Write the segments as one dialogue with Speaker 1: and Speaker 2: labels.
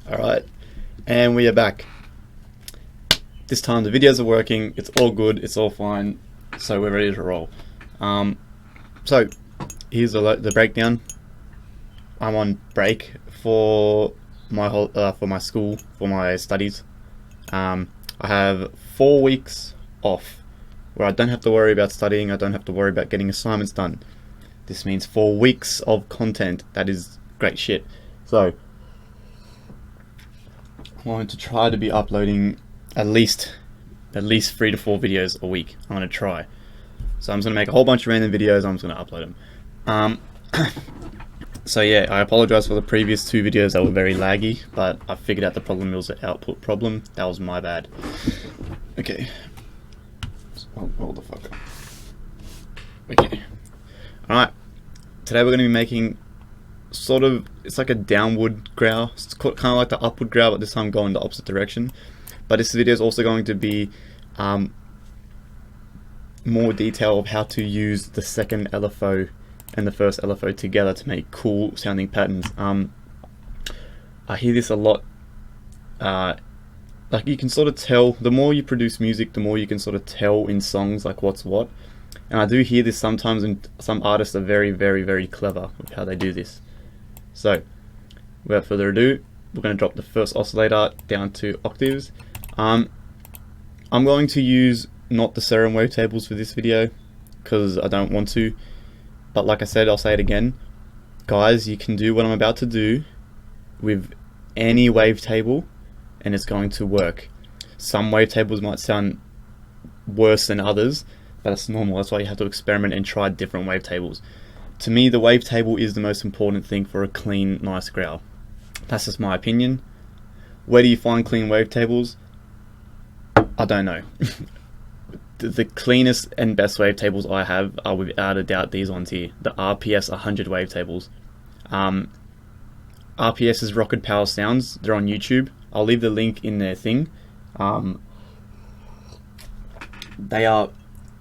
Speaker 1: Alright, and we are back. This time the videos are working, it's all good, it's all fine, so we're ready to roll. So here's the breakdown. I'm on break for my school, for my studies. I have 4 weeks off where I don't have to worry about studying, I don't have to worry about getting assignments done. This means 4 weeks of content. That is great shit. So I'm going to try to be uploading at least 3 to 4 videos a week. I'm going to try. So I'm just going to make a whole bunch of random videos, I'm just going to upload them. So yeah, I apologize for the previous 2 videos that were very laggy, but I figured out the problem was an output problem. That was my bad. Okay. Hold the fuck up. Okay. Alright. Today we're going to be making sort of, it's like a downward growl. It's kind of like the upward growl, but this time going the opposite direction. But this video is also going to be more detail of how to use the second LFO and the first LFO together to make cool sounding patterns. I hear this a lot. Like you can sort of tell, the more you produce music, the more you can sort of tell in songs like what's what. And I do hear this sometimes, and some artists are very, very, very clever with how they do this. So, without further ado, we're going to drop the first oscillator down to octaves. I'm going to use not the Serum wavetables for this video, because I don't want to. But like I said, I'll say it again. Guys, you can do what I'm about to do with any wavetable, and it's going to work. Some wavetables might sound worse than others, but that's normal. That's why you have to experiment and try different wavetables. To me, the wavetable is the most important thing for a clean, nice growl. That's just my opinion. Where do you find clean wavetables? I don't know. The cleanest and best wavetables I have are without a doubt these ones here. The RPS 100 wavetables. RPS is Rocket Power Sounds. They're on YouTube. I'll leave the link in their thing.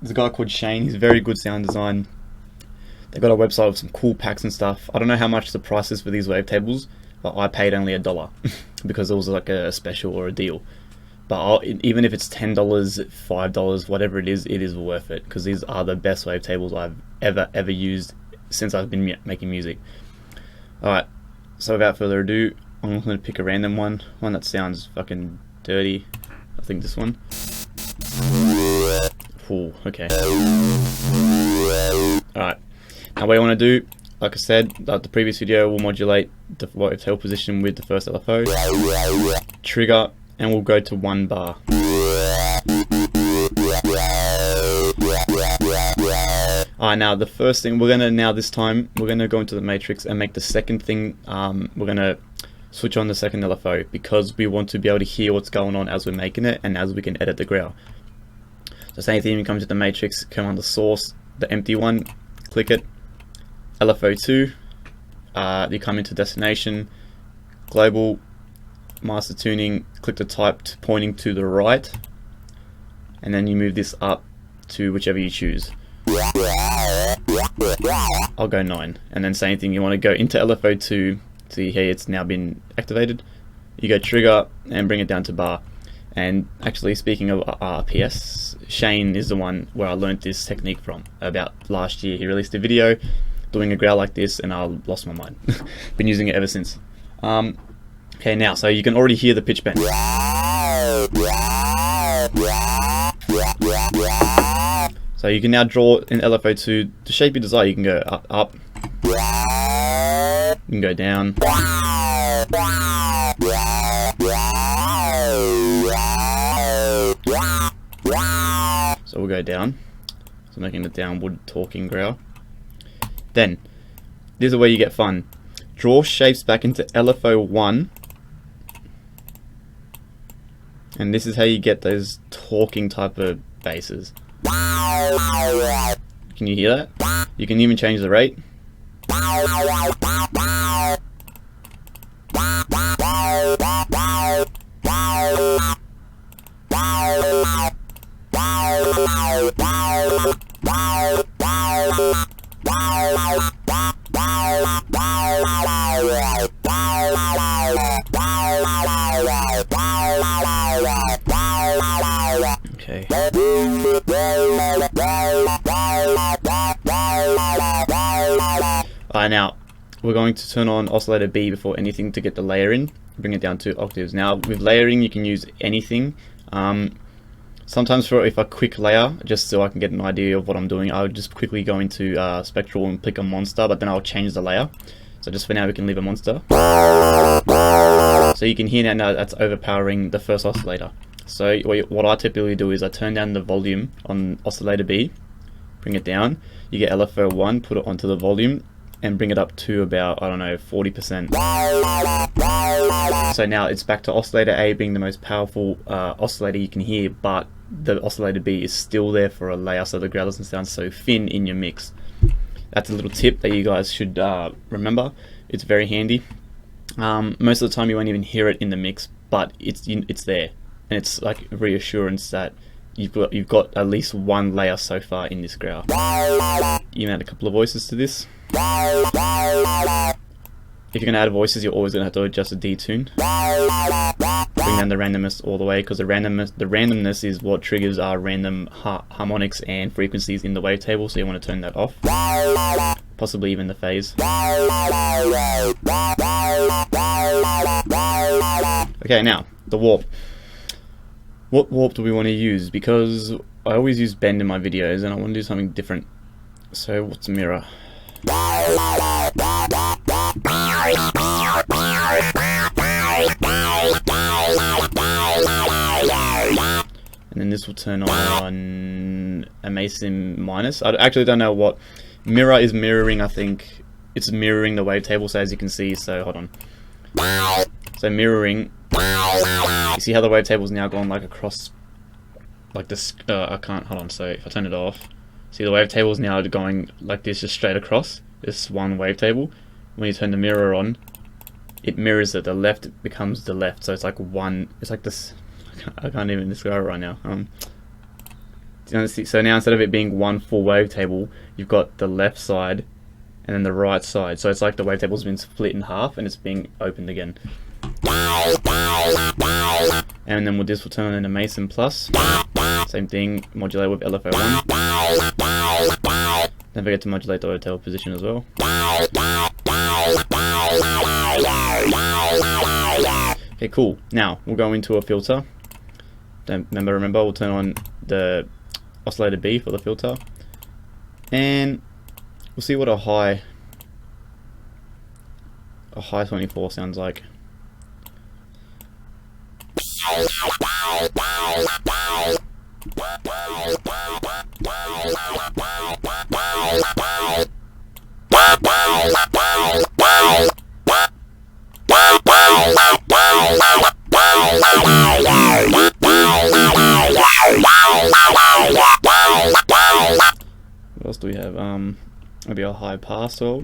Speaker 1: There's a guy called Shane. He's very good sound design. They've got a website with some cool packs and stuff. I don't know how much the price is for these wavetables, but I paid only $1 because it was like a special or a deal. But even if it's $10, $5, whatever it is worth it, because these are the best wavetables I've ever used since I've been making music. Alright, so without further ado, I'm going to pick a random one that sounds fucking dirty. I think this one. Ooh, okay. Alright, now what I want to do, like I said, like the previous video, we'll modulate the wavetable position with the first LFO, trigger, and we'll go to 1 bar. Alright, now the first thing this time we're gonna go into the matrix and make the second thing. We're gonna switch on the second LFO because we want to be able to hear what's going on as we're making it and as we can edit the growl. So same thing, you come to the matrix, come on the source, the empty one, click it, LFO 2, you come into destination, global, master tuning, click the type pointing to the right, and then you move this up to whichever you choose. I'll go 9, and then same thing, you want to go into LFO 2, see here it's now been activated, you go trigger and bring it down to bar. And actually, speaking of RPS, Shane is the one where I learned this technique from about last year. He released a video doing a growl like this and I lost my mind. Been using it ever since. Okay, now, so you can already hear the pitch bend. So you can now draw in LFO2 the shape you desire. You can go up, you can go down. So we'll go down, so making the downward talking growl. Then, this is where you get fun. Draw shapes back into LFO1, and this is how you get those talking type of basses. Can you hear that? You can even change the rate. Now we're going to turn on oscillator B before anything to get the layer in, bring it down to octaves. Now with layering you can use anything. Sometimes if a quick layer, just so I can get an idea of what I'm doing, I would just quickly go into spectral and pick a monster, but then I'll change the layer. So just for now we can leave a monster. So you can hear now that's overpowering the first oscillator. So what I typically do is I turn down the volume on oscillator B, bring it down, you get LFO 1, put it onto the volume, and bring it up to about, I don't know, 40%. So now it's back to oscillator A being the most powerful oscillator you can hear, but the oscillator B is still there for a layer, so the growl doesn't sound so thin in your mix. That's a little tip that you guys should remember. It's very handy. Most of the time you won't even hear it in the mix, but it's there, and it's like a reassurance that you've got at least one layer so far in this growl. You can add a couple of voices to this. If you're going to add voices, you're always going to have to adjust the detune. Bring down the randomness all the way, because the randomness is what triggers our random harmonics and frequencies in the wavetable, so you want to turn that off. Possibly even the phase. Okay, now, the warp. What warp do we want to use? Because I always use bend in my videos, and I want to do something different. So, what's mirror? And then this will turn on a Mason minus. I actually don't know what mirror is mirroring. I think it's mirroring the wavetable, so as you can see, so hold on. So mirroring, you see how the wavetable's now gone like across, like this, I can't, hold on, so if I turn it off, see the wavetable's now going like this, just straight across, this one wavetable. When you turn the mirror on, it mirrors it, the left becomes the left, so it's like one, it's like this, I can't even describe it right now. So now instead of it being one full wavetable, you've got the left side and then the right side, so it's like the wavetable's been split in half and it's being opened again. And then with this we'll turn on into Mason plus, same thing, modulate with LFO1. Don't forget to modulate the hotel position as well. Okay, cool. Now we'll go into a filter. Remember, we'll turn on the oscillator B for the filter, and we'll see what a high 24 sounds like. What else do we have? Maybe a high pass or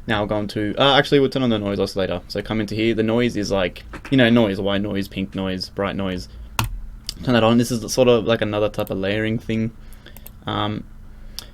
Speaker 1: now we're going to actually we'll turn on the noise oscillator. So come into here, the noise is like, you know, noise, white noise, pink noise, bright noise. Turn that on. This is sort of like another type of layering thing.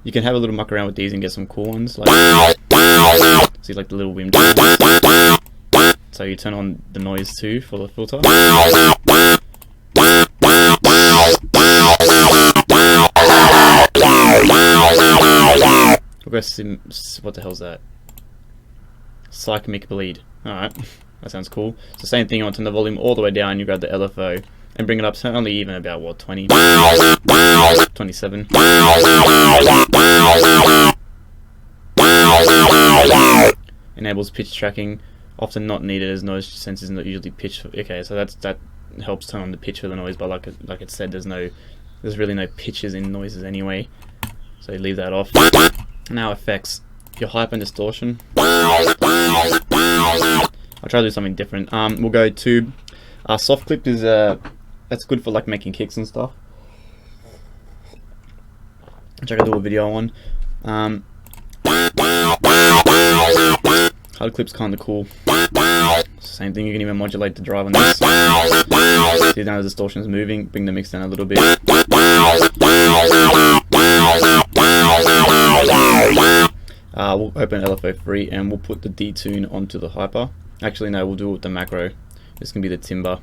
Speaker 1: You can have a little muck around with these and get some cool ones, like see, like the little wind. So you turn on the noise too for the filter. We'll go what the hell's that? Seismic bleed. Alright, that sounds cool. So same thing, I want to turn the volume all the way down, you grab the LFO and bring it up to only even about what, 20? 27. Enables pitch tracking, often not needed as noise sensors not usually pitch. Okay, so that helps turn on the pitch for the noise, but like it said, there's really no pitches in noises anyway, so you leave that off. Now effects, your hype and distortion. I'll try to do something different. We'll go to soft clip is that's good for like making kicks and stuff, which I can do a video on. Hard clip's kind of cool. Same thing, you can even modulate the drive on this. See now the distortion is moving, bring the mix down a little bit. We'll open LFO3 and we'll put the detune onto the hyper. Actually, no, we'll do it with the macro. This can be the timbre,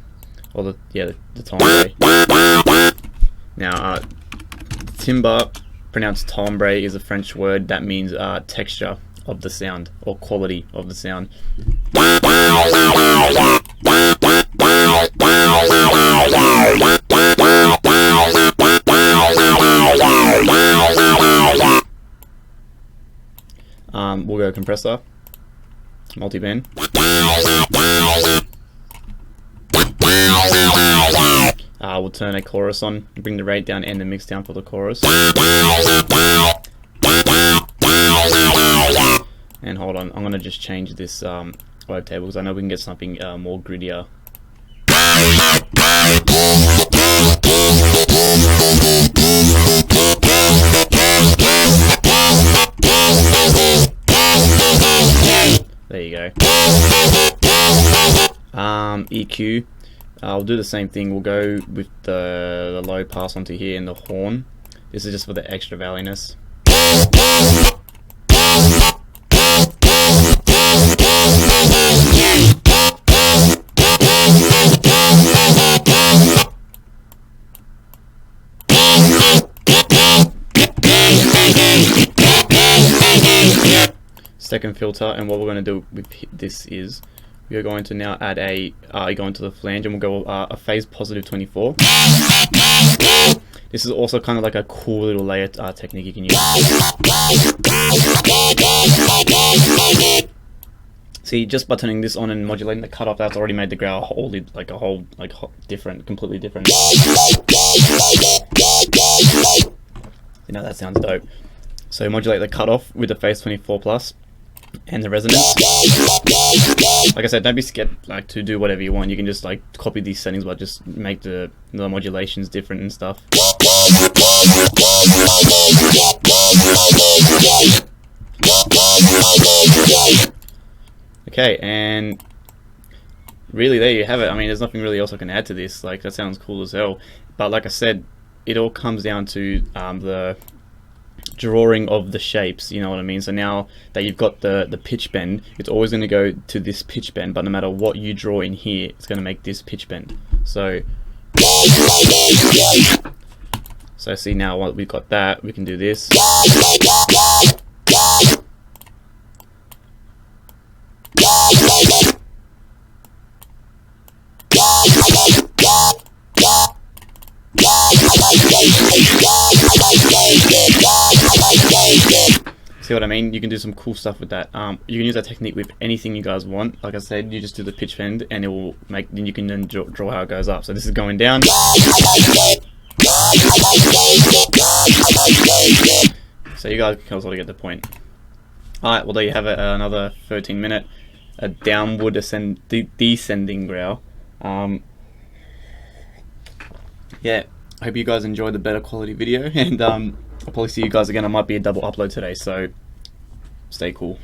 Speaker 1: or the timbre. Now, timbre, pronounced timbre, is a French word that means texture of the sound or quality of the sound. We'll go compressor, multi-band. We'll turn a chorus on, bring the rate down and the mix down for the chorus. And hold on, I'm going to just change this wavetable because I know we can get something more grittier. There you go. EQ. We'll do the same thing. We'll go with the low pass onto here and the horn. This is just for the extra valleyness. Second filter, and what we're going to do with this is we're going to now add a go into the flange, and we'll go a phase positive 24. This is also kind of like a cool little layer technique you can use. See, just by turning this on and modulating the cutoff, that's already made the growl completely different. You know, that sounds dope. So modulate the cutoff with the phase 24 plus. And the resonance. Like I said, don't be scared to do whatever you want. You can just copy these settings, but just make the modulations different and stuff. Okay, and really there you have it. I mean, there's nothing really else I can add to this. That sounds cool as hell. But like I said, it all comes down to the drawing of the shapes, you know what I mean? So now that you've got the pitch bend, it's always going to go to this pitch bend, but no matter what you draw in here, it's going to make this pitch bend. So see, now what we've got that, we can do this. See what I mean? You can do some cool stuff with that. You can use that technique with anything you guys want. Like I said, you just do the pitch bend, and it will make. Then you can then draw how it goes up. So this is going down. So you guys can sort of get the point. All right. Well, there you have it. Another 13-minute, a downward descending growl. Yeah. I hope you guys enjoyed the better quality video, and I'll probably see you guys again. I might be a double upload today, so stay cool.